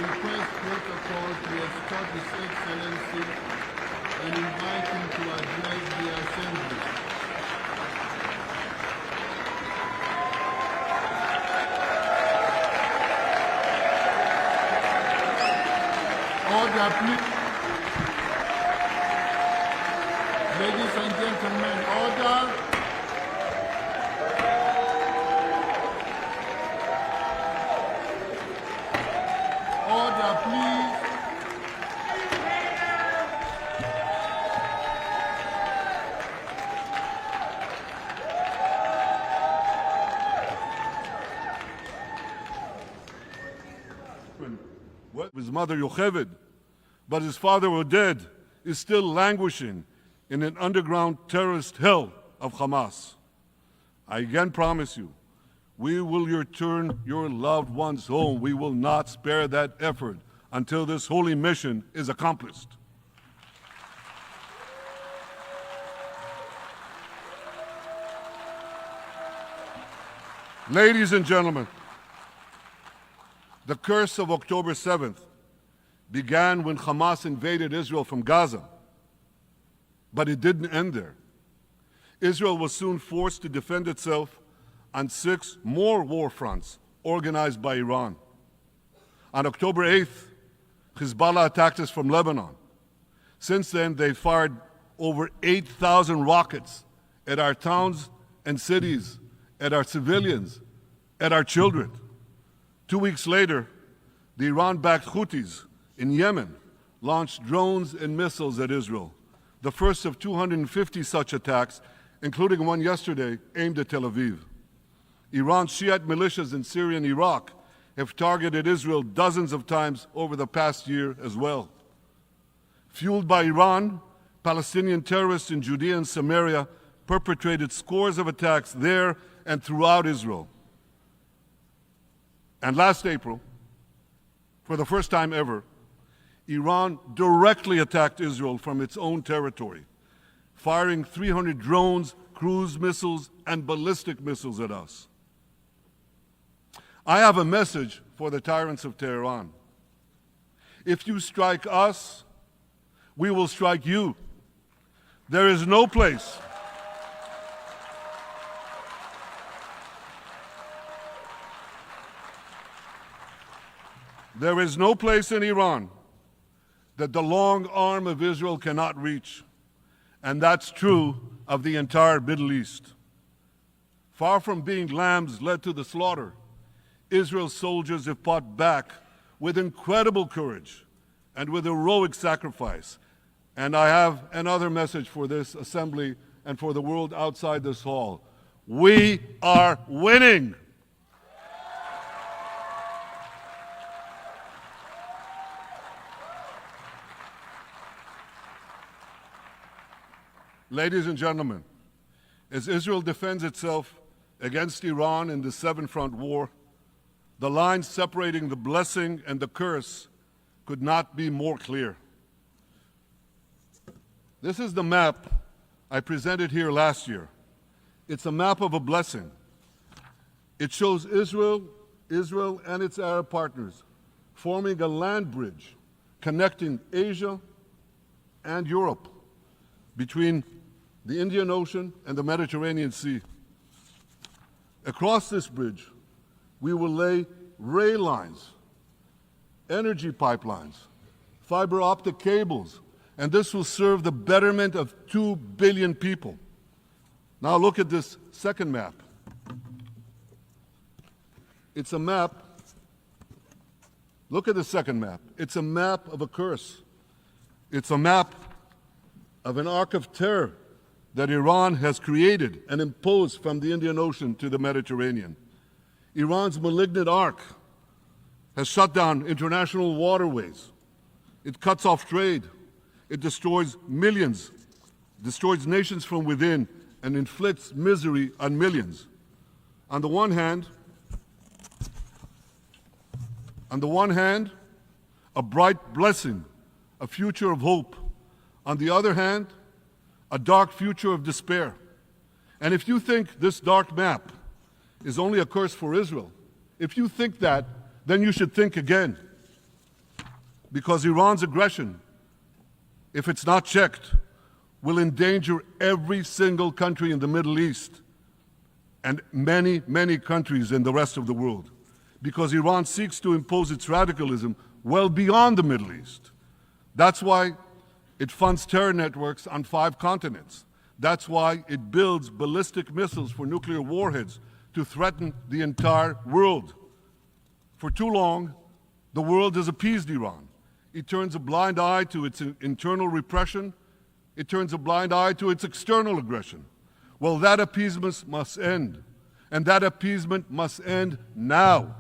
request protocol to escort His Excellency and invite him to address the Assembly. Order, please. Ladies and gentlemen, order. Order, please. His mother Yocheved, but his father Oded is still languishing in an underground terrorist hell of Hamas. I again promise you, we will return your loved ones home. We will not spare that effort until this holy mission is accomplished. Ladies and gentlemen, the curse of October 7th began when Hamas invaded Israel from Gaza. But it didn't end there. Israel was soon forced to defend itself on 6 more war fronts organized by Iran. On October 8th, Hezbollah attacked us from Lebanon. Since then, they fired over 8,000 rockets at our towns and cities, at our civilians, at our children. 2 weeks later, the Iran-backed Houthis in Yemen launched drones and missiles at Israel, the first of 250 such attacks, including one yesterday aimed at Tel Aviv. Iran's Shiite militias in Syria and Iraq have targeted Israel dozens of times over the past year as well. Fueled by Iran, Palestinian terrorists in Judea and Samaria perpetrated scores of attacks there and throughout Israel. And last April, for the first time ever, Iran directly attacked Israel from its own territory, firing 300 drones, cruise missiles, and ballistic missiles at us. I have a message for the tyrants of Tehran. If you strike us, we will strike you. There is no place in Iran that the long arm of Israel cannot reach, and that's true of the entire Middle East. Far from being lambs led to the slaughter, Israel's soldiers have fought back with incredible courage and with heroic sacrifice. And I have another message for this assembly and for the world outside this hall. We are winning. Ladies and gentlemen, as Israel defends itself against Iran in the seven-front war, the line separating the blessing and the curse could not be more clear. This is the map I presented here last year. It's a map of a blessing. It shows Israel and its Arab partners forming a land bridge connecting Asia and Europe between the Indian Ocean and the Mediterranean Sea. Across this bridge, we will lay rail lines, energy pipelines, fiber optic cables, and this will serve the betterment of 2 billion people. Now look at this second map. It's a map. Look at the second map. It's a map of a curse. It's a map of an arc of terror that Iran has created and imposed from the Indian Ocean to the Mediterranean. Iran's malignant arc has shut down international waterways. It cuts off trade. It destroys millions, destroys nations from within, and inflicts misery on millions. On the one hand, a bright blessing, a future of hope. On the other hand, a dark future of despair. And if you think this dark map is only a curse for Israel, if you think that, then you should think again. because Iran's aggression, if it's not checked, will endanger every single country in the Middle East and many, many countries in the rest of the world, because Iran seeks to impose its radicalism well beyond the Middle East. That's why it funds terror networks on 5 continents. That's why it builds ballistic missiles for nuclear warheads to threaten the entire world. For too long, the world has appeased Iran. It turns a blind eye to its internal repression. It turns a blind eye to its external aggression. Well, that appeasement must end. And that appeasement must end now.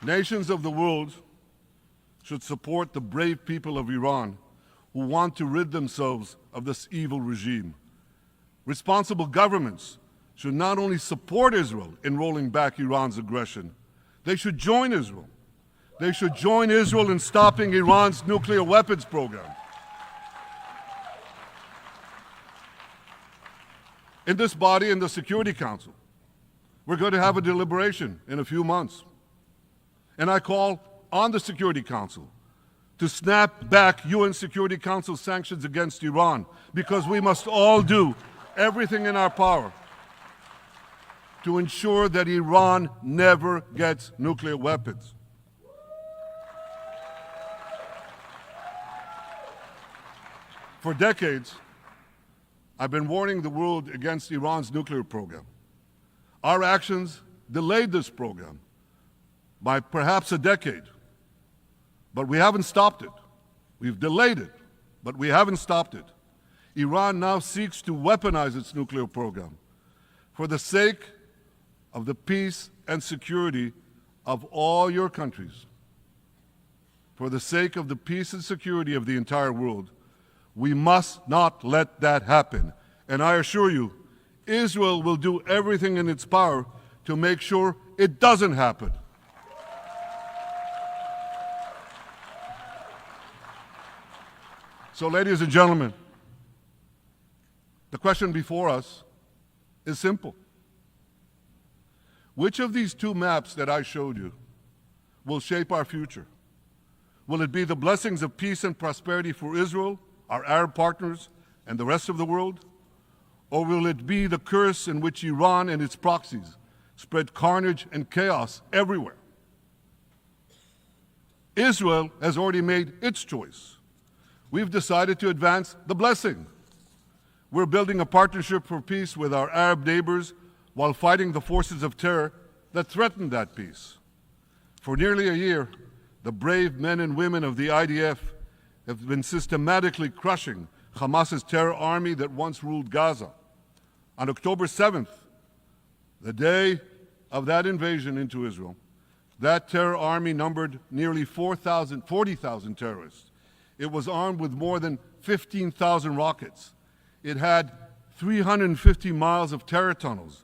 Nations of the world should support the brave people of Iran who want to rid themselves of this evil regime. Responsible governments should not only support Israel in rolling back Iran's aggression, they should join Israel. They should join Israel in stopping Iran's nuclear weapons program. In this body, in the Security Council, we're going to have a deliberation in a few months. And I call on the Security Council to snap back UN Security Council sanctions against Iran, because we must all do everything in our power to ensure that Iran never gets nuclear weapons. For decades, I've been warning the world against Iran's nuclear program. Our actions delayed this program by perhaps a decade, but we haven't stopped it. We've delayed it, but we haven't stopped it. Iran now seeks to weaponize its nuclear program for the sake of the peace and security of all your countries. For the sake of the peace and security of the entire world, we must not let that happen. And I assure you, Israel will do everything in its power to make sure it doesn't happen. So, ladies and gentlemen, the question before us is simple. Which of these 2 maps that I showed you will shape our future? Will it be the blessings of peace and prosperity for Israel, our Arab partners, and the rest of the world? Or will it be the curse in which Iran and its proxies spread carnage and chaos everywhere? Israel has already made its choice. We've decided to advance the blessing. We're building a partnership for peace with our Arab neighbors while fighting the forces of terror that threaten that peace. For nearly a year, the brave men and women of the IDF have been systematically crushing Hamas's terror army that once ruled Gaza. On October 7th, the day of that invasion into Israel, that terror army numbered nearly 40,000 terrorists. It was armed with more than 15,000 rockets. It had 350 miles of terror tunnels,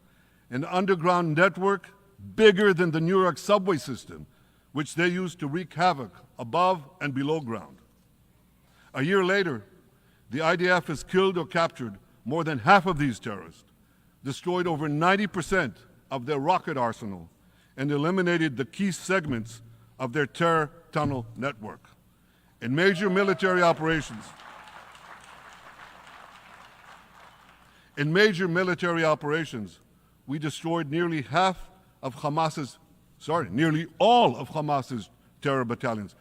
an underground network bigger than the New York subway system, which they used to wreak havoc above and below ground. A year later, the IDF has killed or captured more than half of these terrorists, destroyed over 90% of their rocket arsenal, and eliminated the key segments of their terror tunnel network. In major military operations, we destroyed nearly all of Hamas's terror battalions,